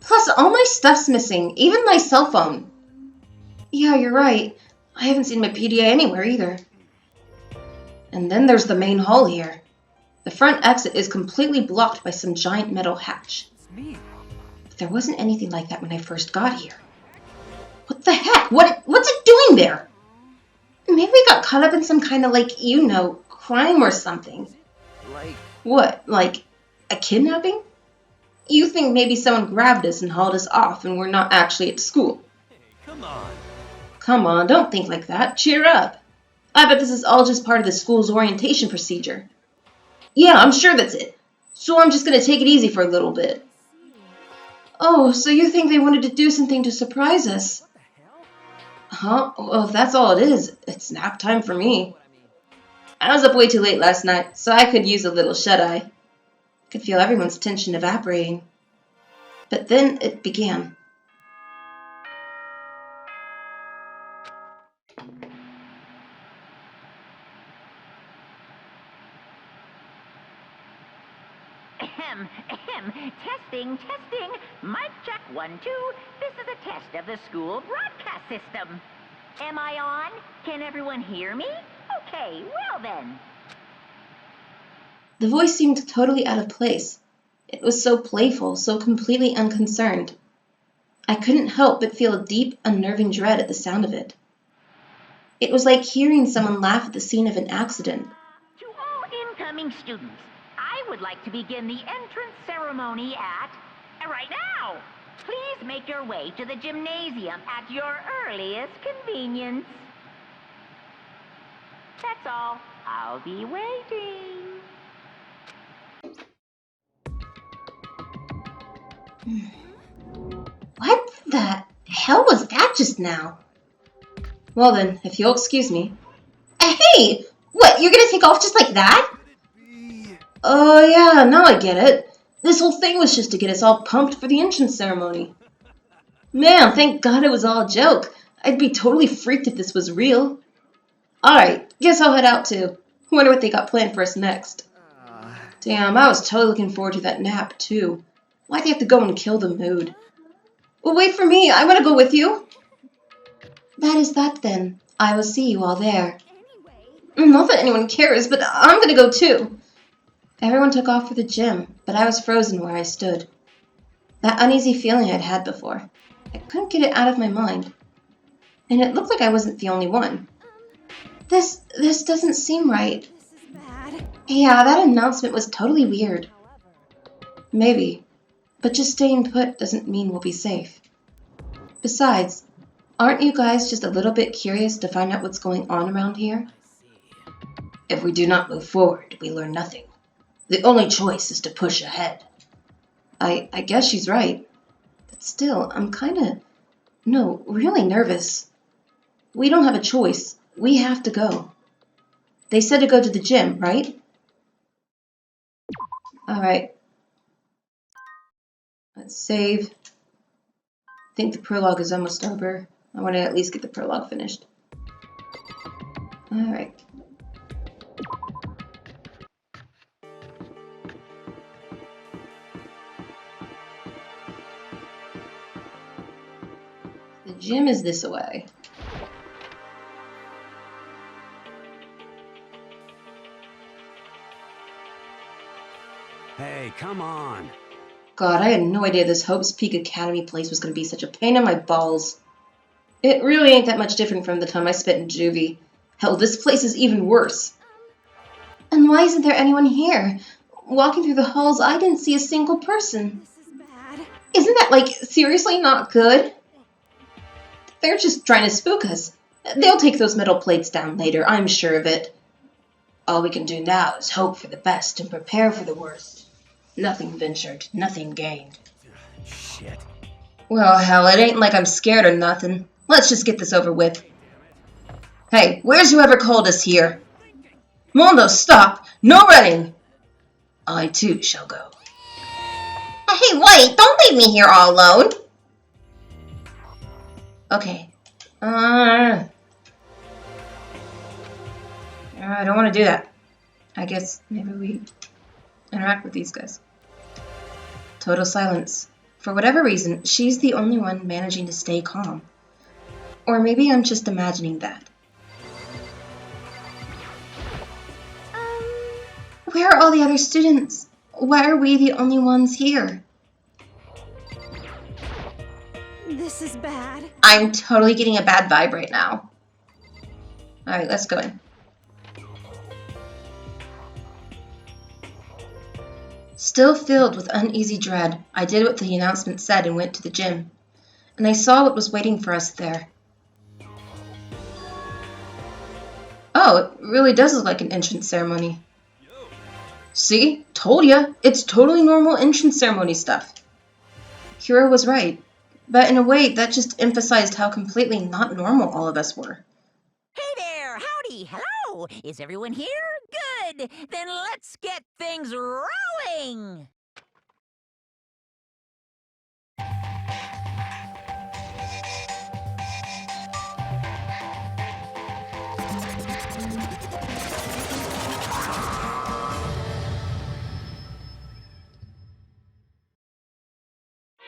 Plus, all my stuff's missing, even my cell phone. Yeah, you're right. I haven't seen my PDA anywhere either. And then there's the main hall here. The front exit is completely blocked by some giant metal hatch. But there wasn't anything like that when I first got here. What the heck? What's it doing there? Maybe we got caught up in some kind of, crime or something. Like... What? Like a kidnapping? You think maybe someone grabbed us and hauled us off and we're not actually at school. Hey, come on. Come on, don't think like that. Cheer up. I bet this is all just part of the school's orientation procedure. Yeah, I'm sure that's it. So I'm just gonna take it easy for a little bit. Oh, so you think they wanted to do something to surprise us? Huh? Well, if that's all it is, it's nap time for me. I was up way too late last night, so I could use a little shut-eye. Could feel everyone's tension evaporating. But then it began. Ahem, ahem. Testing, testing. Mic check 1, 2. This is a test of the school broadcast system. Am I on? Can everyone hear me? Okay, well then. The voice seemed totally out of place. It was so playful, so completely unconcerned. I couldn't help but feel a deep, unnerving dread at the sound of it. It was like hearing someone laugh at the scene of an accident. To all incoming students, I would like to begin the entrance ceremony at... right now! Please make your way to the gymnasium at your earliest convenience. That's all. I'll be waiting. What the hell was that just now? Well then, if you'll excuse me. Hey! What, you're gonna take off just like that? Oh yeah, now I get it. This whole thing was just to get us all pumped for the entrance ceremony. Man, thank God it was all a joke. I'd be totally freaked if this was real. Alright, guess I'll head out too. Wonder what they got planned for us next. Damn, I was totally looking forward to that nap too. Why'd they have to go and kill the mood? Well, wait for me, I want to go with you. That is that then. I will see you all there. Not that anyone cares, but I'm gonna go too. Everyone took off for the gym, but I was frozen where I stood. That uneasy feeling I'd had before. I couldn't get it out of my mind. And it looked like I wasn't the only one. This doesn't seem right. This is bad. Yeah, that announcement was totally weird. Maybe. But just staying put doesn't mean we'll be safe. Besides, aren't you guys just a little bit curious to find out what's going on around here? If we do not move forward, we learn nothing. The only choice is to push ahead. I guess she's right. But still, I'm really nervous. We don't have a choice. We have to go. They said to go to the gym, right? Alright. Let's save. I think the prologue is almost over. I want to at least get the prologue finished. Alright. The gym is this way. Hey, come on. God, I had no idea this Hope's Peak Academy place was going to be such a pain in my balls. It really ain't that much different from the time I spent in juvie. Hell, this place is even worse. And why isn't there anyone here? Walking through the halls, I didn't see a single person. This is bad. Isn't that, seriously not good? They're just trying to spook us. They'll take those metal plates down later, I'm sure of it. All we can do now is hope for the best and prepare for the worst. Nothing ventured, nothing gained. Shit. Well, hell, it ain't like I'm scared or nothing. Let's just get this over with. Hey, where's whoever called us here? Mondo, stop! No running! I too shall go. Hey, wait! Don't leave me here all alone! Okay. I don't want to do that. I guess maybe we interact with these guys. Total silence. For whatever reason, she's the only one managing to stay calm. Or maybe I'm just imagining that. Where are all the other students? Why are we the only ones here? This is bad. I'm totally getting a bad vibe right now. Alright, let's go in. Still filled with uneasy dread, I did what the announcement said and went to the gym. And I saw what was waiting for us there. Oh, it really does look like an entrance ceremony. See? Told ya! It's totally normal entrance ceremony stuff. Kira was right. But in a way, that just emphasized how completely not normal all of us were. Hey there! Howdy! Hello! Is everyone here? Good! Then let's get things rolling!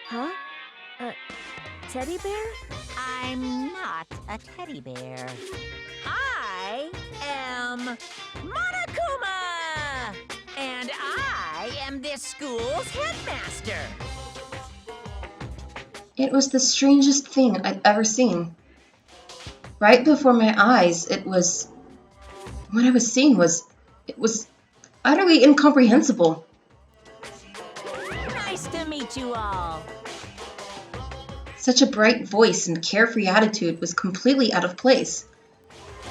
Huh? Teddy bear? I'm not a teddy bear. I am Monokuma! And I am this school's headmaster. It was the strangest thing I'd ever seen. Right before my eyes, what I was seeing was utterly incomprehensible. Nice to meet you all. Such a bright voice and carefree attitude was completely out of place.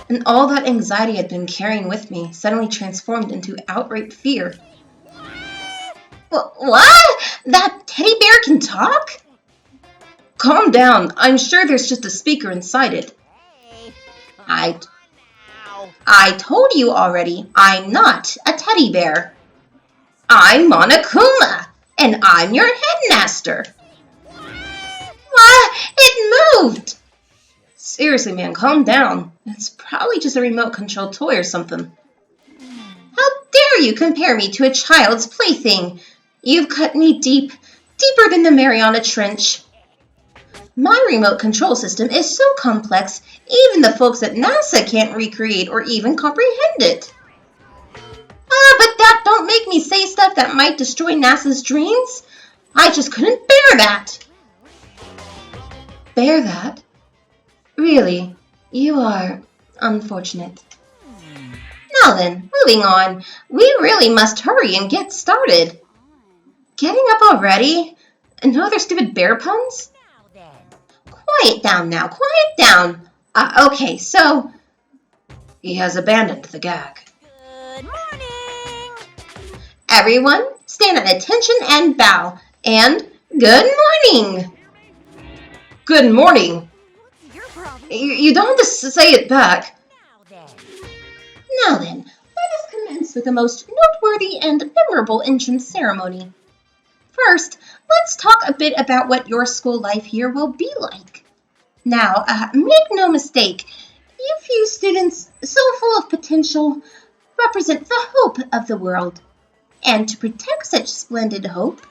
And all that anxiety I'd been carrying with me suddenly transformed into outright fear. What? That teddy bear can talk? Calm down. I'm sure there's just a speaker inside it. I told you already, I'm not a teddy bear. I'm Monokuma, and I'm your headmaster. What? It moved! Seriously, man, calm down. It's probably just a remote-controlled toy or something. How dare you compare me to a child's plaything? You've cut me deep, deeper than the Mariana Trench. My remote control system is so complex, even the folks at NASA can't recreate or even comprehend it. But that don't make me say stuff that might destroy NASA's dreams. I just couldn't bear that. Bear that? Really, you are unfortunate. Now then, moving on. We really must hurry and get started. Getting up already? And no other stupid bear puns? Quiet down now, quiet down. Okay, so... He has abandoned the gag. Good morning! Everyone, stand at attention and bow. And good morning! Good morning. You don't have to say it back. Now then, let us commence with the most noteworthy and memorable entrance ceremony. First, let's talk a bit about what your school life here will be like. Now, make no mistake, you few students, so full of potential, represent the hope of the world. And to protect such splendid hope,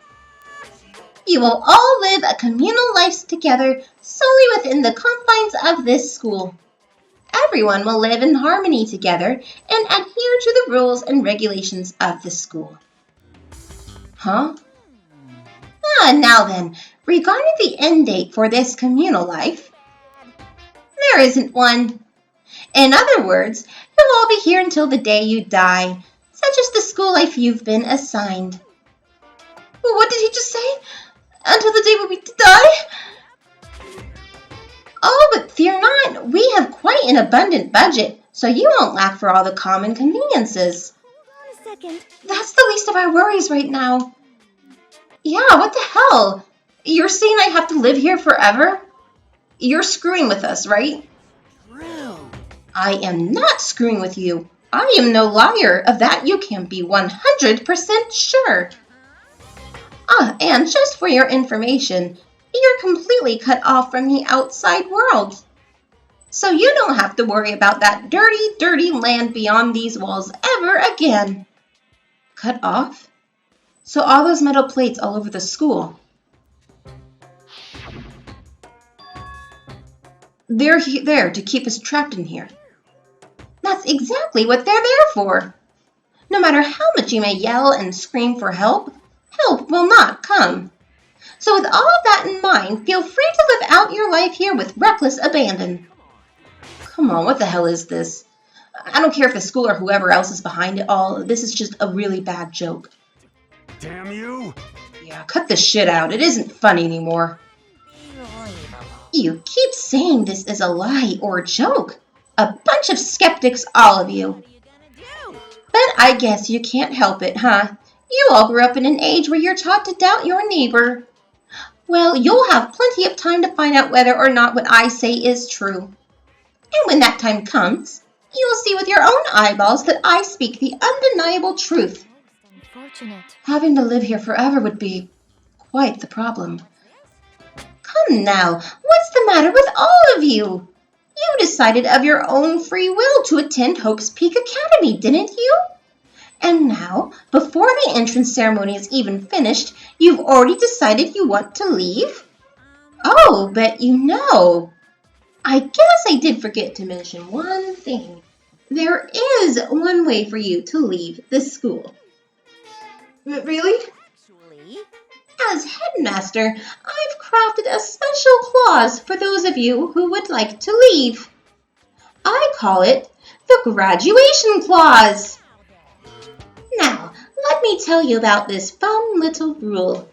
you will all live a communal life together solely within the confines of this school. Everyone will live in harmony together and adhere to the rules and regulations of the school. Huh? Now then, regarding the end date for this communal life, there isn't one. In other words, you'll all be here until the day you die, such as the school life you've been assigned. What did he just say? Until the day when we die? Oh, but fear not, we have quite an abundant budget, so you won't lack for all the common conveniences. Hold on a second. That's the least of our worries right now. Yeah, what the hell? You're saying I have to live here forever? You're screwing with us, right? True. I am not screwing with you. I am no liar. Of that you can be 100% sure. And just for your information, you're completely cut off from the outside world. So you don't have to worry about that dirty, dirty land beyond these walls ever again. Cut off? So all those metal plates all over the school, they're there to keep us trapped in here. That's exactly what they're there for. No matter how much you may yell and scream for help, help will not come. So with all of that in mind, feel free to live out your life here with reckless abandon. Come on, what the hell is this? I don't care if the school or whoever else is behind it all, this is just a really bad joke. Damn you! Yeah, cut the shit out, it isn't funny anymore. You keep saying this is a lie or a joke. A bunch of skeptics, all of you. But I guess you can't help it, huh? You all grew up in an age where you're taught to doubt your neighbor. Well, you'll have plenty of time to find out whether or not what I say is true. And when that time comes, you'll see with your own eyeballs that I speak the undeniable truth. Unfortunate. Having to live here forever would be quite the problem. Come now, what's the matter with all of you? You decided of your own free will to attend Hope's Peak Academy, didn't you? And now, before the entrance ceremony is even finished, you've already decided you want to leave? Oh, but you know, I guess I did forget to mention one thing. There is one way for you to leave this school. Really? Actually, As headmaster, I've crafted a special clause for those of you who would like to leave. I call it the graduation clause. Now, let me tell you about this fun little rule.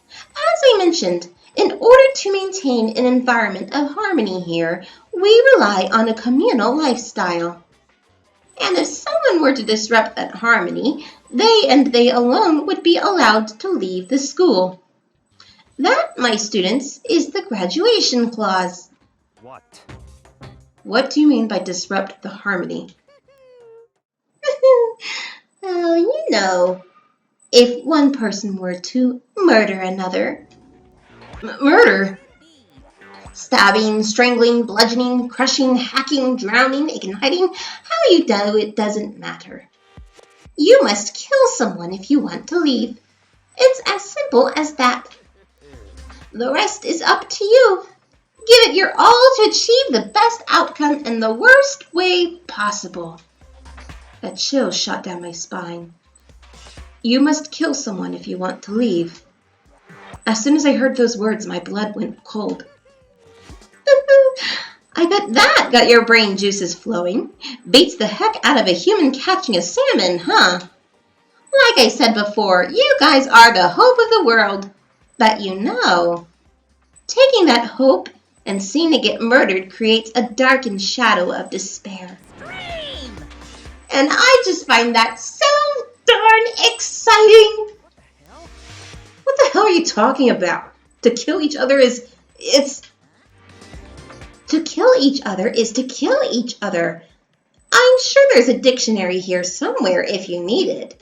As I mentioned, in order to maintain an environment of harmony here, we rely on a communal lifestyle. And if someone were to disrupt that harmony, they and they alone would be allowed to leave the school. That, my students, is the graduation clause. What? What do you mean by disrupt the harmony? Well, you know, if one person were to murder another. Murder? Stabbing, strangling, bludgeoning, crushing, hacking, drowning, igniting, how you do it doesn't matter. You must kill someone if you want to leave. It's as simple as that. The rest is up to you. Give it your all to achieve the best outcome in the worst way possible. A chill shot down my spine. You must kill someone if you want to leave. As soon as I heard those words, my blood went cold. I bet that got your brain juices flowing. Beats the heck out of a human catching a salmon, huh? Like I said before, you guys are the hope of the world. But you know, taking that hope and seeing it get murdered creates a darkened shadow of despair. Dream! And I just find that so darn exciting. What the hell are you talking about? To kill each other is to kill each other. I'm sure there's a dictionary here somewhere if you need it.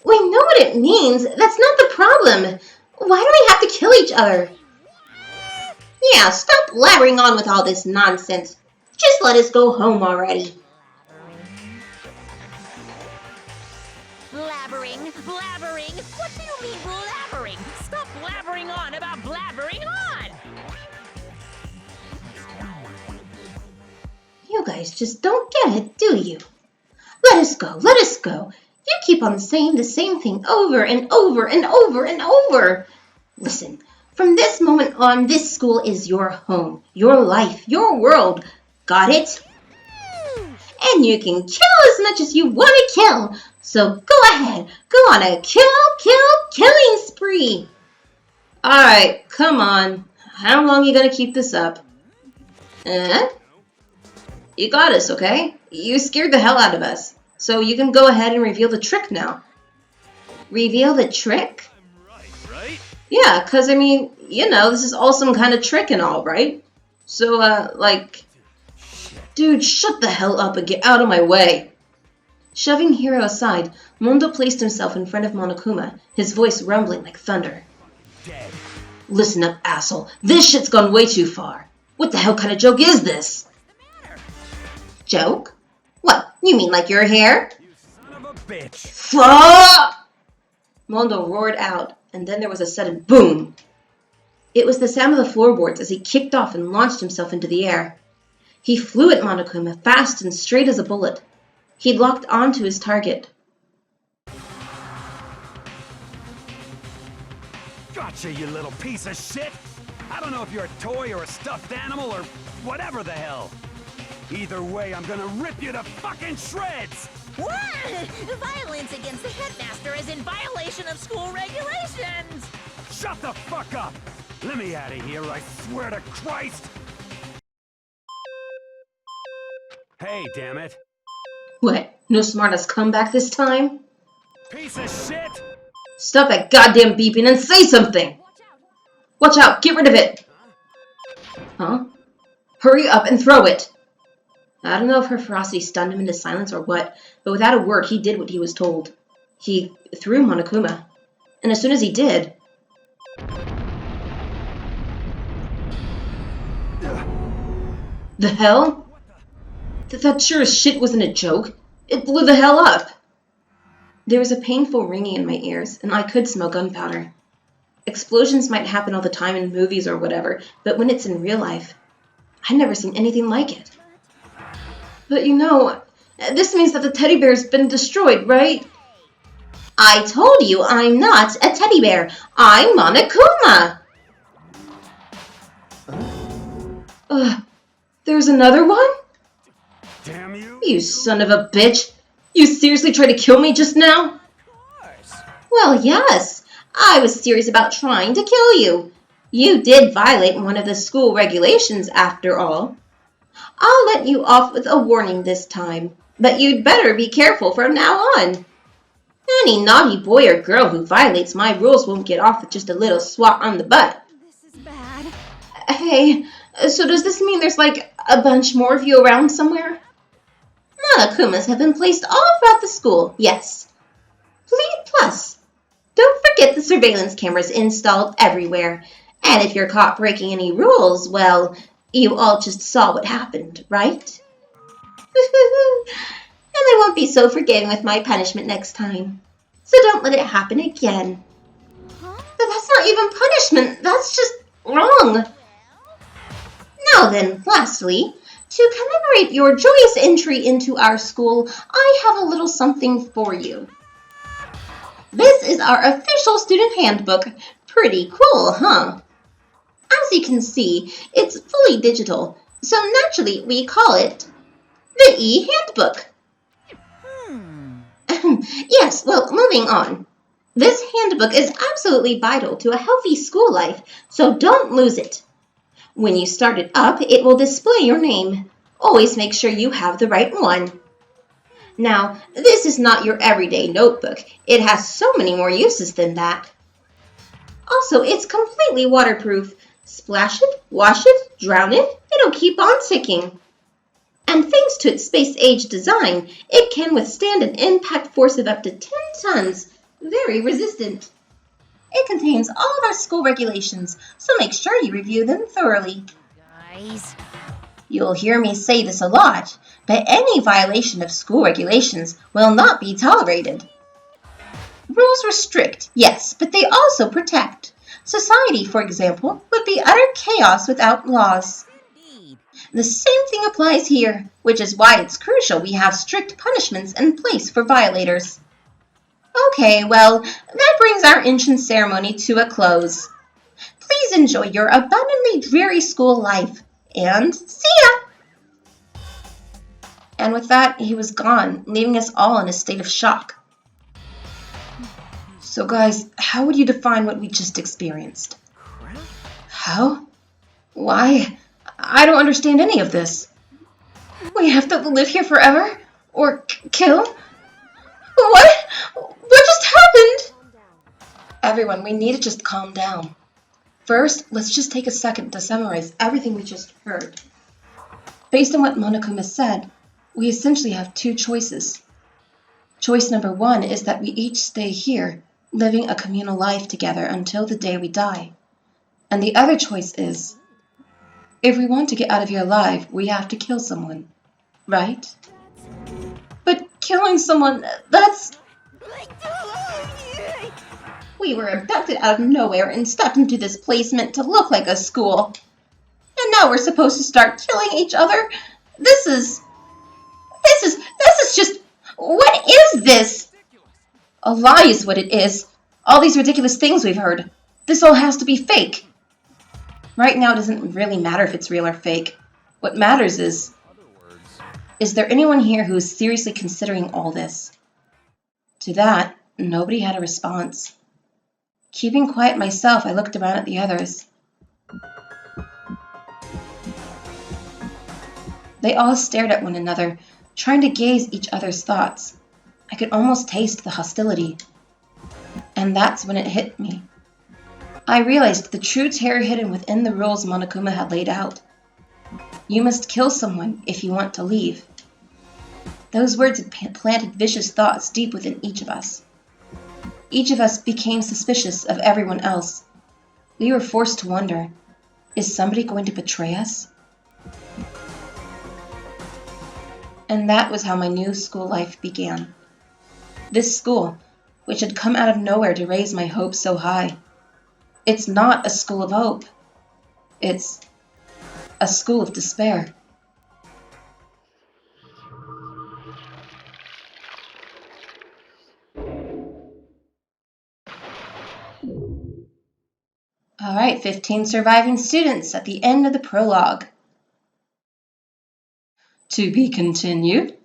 We know what it means. That's not the problem. Why do we have to kill each other? Yeah, stop blabbering on with all this nonsense. Just let us go home already. Blabbering? What do you mean blabbering? Stop blabbering on about blabbering on! You guys just don't get it, do you? Let us go, let us go. You keep on saying the same thing over and over and over and over. Listen, from this moment on, this school is your home, your life, your world. Got it? And you can kill as much as you want to kill. So go ahead, go on a killing spree. Alright, come on. How long are you going to keep this up? You got us, okay? You scared the hell out of us. So you can go ahead and reveal the trick now. Reveal the trick? Right? Yeah, because, I mean, you know, this is all some kind of trick and all, right? So, dude, shut the hell up and get out of my way. Shoving Hiro aside, Mondo placed himself in front of Monokuma, his voice rumbling like thunder. Dead. Listen up, asshole. This shit's gone way too far. What the hell kind of joke is this? Joke? What, you mean like your hair? You son of a bitch. Fuck! Mondo roared out, and then there was a sudden boom. It was the sound of the floorboards as he kicked off and launched himself into the air. He flew at Monokuma, fast and straight as a bullet. He'd locked onto his target. Gotcha, you little piece of shit! I don't know if you're a toy or a stuffed animal or whatever the hell. Either way, I'm gonna rip you to fucking shreds! What? Violence against the headmaster is in violation of school regulations! Shut the fuck up! Let me out of here, I swear to Christ! Hey, damn it. What, no smartass comeback this time? Piece of shit! Stop that goddamn beeping and say something! Watch out, get rid of it! Huh? Hurry up and throw it! I don't know if her ferocity stunned him into silence or what, but without a word, he did what he was told. He threw Monokuma. And as soon as he did... The hell? That sure as shit wasn't a joke. It blew the hell up. There was a painful ringing in my ears, and I could smell gunpowder. Explosions might happen all the time in movies or whatever, but when it's in real life, I've never seen anything like it. But you know, this means that the teddy bear's been destroyed, right? I told you I'm not a teddy bear. I'm Monokuma. There's another one? Damn you! You son of a bitch! You seriously tried to kill me just now? Of course. Well, yes. I was serious about trying to kill you. You did violate one of the school regulations, after all. I'll let you off with a warning this time, but you'd better be careful from now on. Any naughty boy or girl who violates my rules won't get off with just a little swat on the butt. This is bad. Hey, so does this mean there's like a bunch more of you around somewhere? Monokumas have been placed all throughout the school, yes. Plus, don't forget the surveillance cameras installed everywhere. And if you're caught breaking any rules, well, you all just saw what happened, right? And I won't be so forgiving with my punishment next time. So don't let it happen again. Huh? But that's not even punishment, that's just wrong. Now then, lastly, to commemorate your joyous entry into our school, I have a little something for you. This is our official student handbook. Pretty cool, huh? As you can see, it's fully digital, so naturally we call it the e-handbook. Yes, well, moving on. This handbook is absolutely vital to a healthy school life, so don't lose it. When you start it up, it will display your name. Always make sure you have the right one. Now, this is not your everyday notebook. It has so many more uses than that. Also, it's completely waterproof. Splash it, wash it, drown it, it'll keep on ticking. And thanks to its space-age design, it can withstand an impact force of up to 10 tons. Very resistant. It contains all of our school regulations, so make sure you review them thoroughly. Guys. You'll hear me say this a lot, but any violation of school regulations will not be tolerated. Rules restrict, yes, but they also protect. Society, for example, would be utter chaos without laws. The same thing applies here, which is why it's crucial we have strict punishments in place for violators. Okay, well, that brings our entrance ceremony to a close. Please enjoy your abundantly dreary school life, and see ya! And with that, he was gone, leaving us all in a state of shock. So guys, how would you define what we just experienced? How? Why? I don't understand any of this. We have to live here forever? Or kill? What? What just happened? Everyone, we need to just calm down. First, let's just take a second to summarize everything we just heard. Based on what Monokuma said, we essentially have two choices. Choice number one is that we each stay here, living a communal life together until the day we die. And the other choice is, if we want to get out of here alive, we have to kill someone, right? But killing someone, that's... We were abducted out of nowhere and stuck into this place meant to look like a school. And now we're supposed to start killing each other? This is just... What is this? A lie is what it is. All these ridiculous things we've heard. This all has to be fake. Right now it doesn't really matter if it's real or fake. What matters is there anyone here who is seriously considering all this? To that, nobody had a response. Keeping quiet myself, I looked around at the others. They all stared at one another, trying to gauge each other's thoughts. I could almost taste the hostility. And that's when it hit me. I realized the true terror hidden within the rules Monokuma had laid out. You must kill someone if you want to leave. Those words had planted vicious thoughts deep within each of us. Each of us became suspicious of everyone else. We were forced to wonder, is somebody going to betray us? And that was how my new school life began. This school, which had come out of nowhere to raise my hopes so high. It's not a school of hope. It's a school of despair. All right, 15 surviving students at the end of the prologue. To be continued.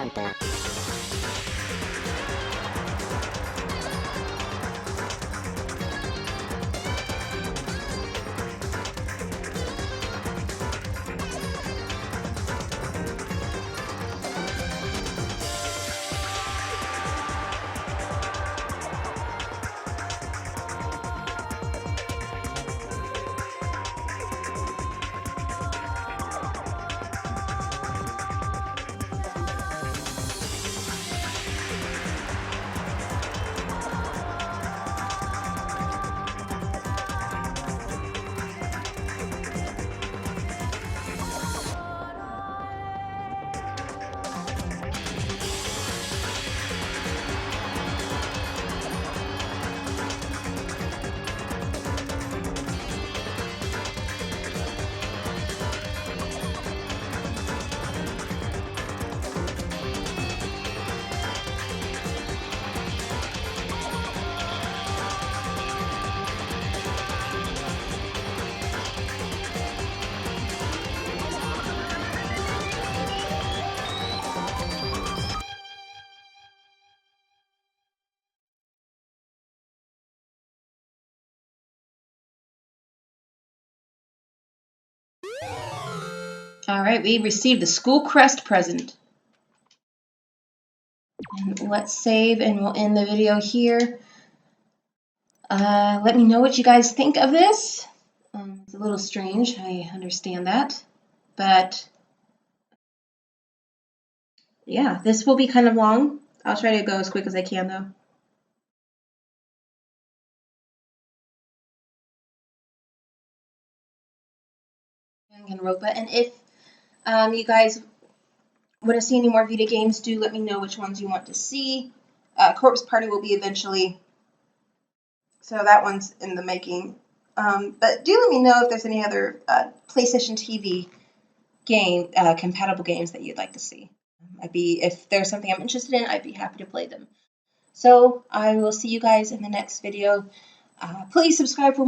importante. Alright, we received the school crest present. And let's save and we'll end the video here. Let me know what you guys think of this. It's a little strange, I understand that. But yeah, this will be kind of long. I'll try to go as quick as I can though. Danganronpa. And if you guys want to see any more Vita games, do let me know which ones you want to see. Corpse Party will be eventually, so that one's in the making. But do let me know if there's any other PlayStation TV game compatible games that you'd like to see. If there's something I'm interested in, I'd be happy to play them. So I will see you guys in the next video. Please subscribe for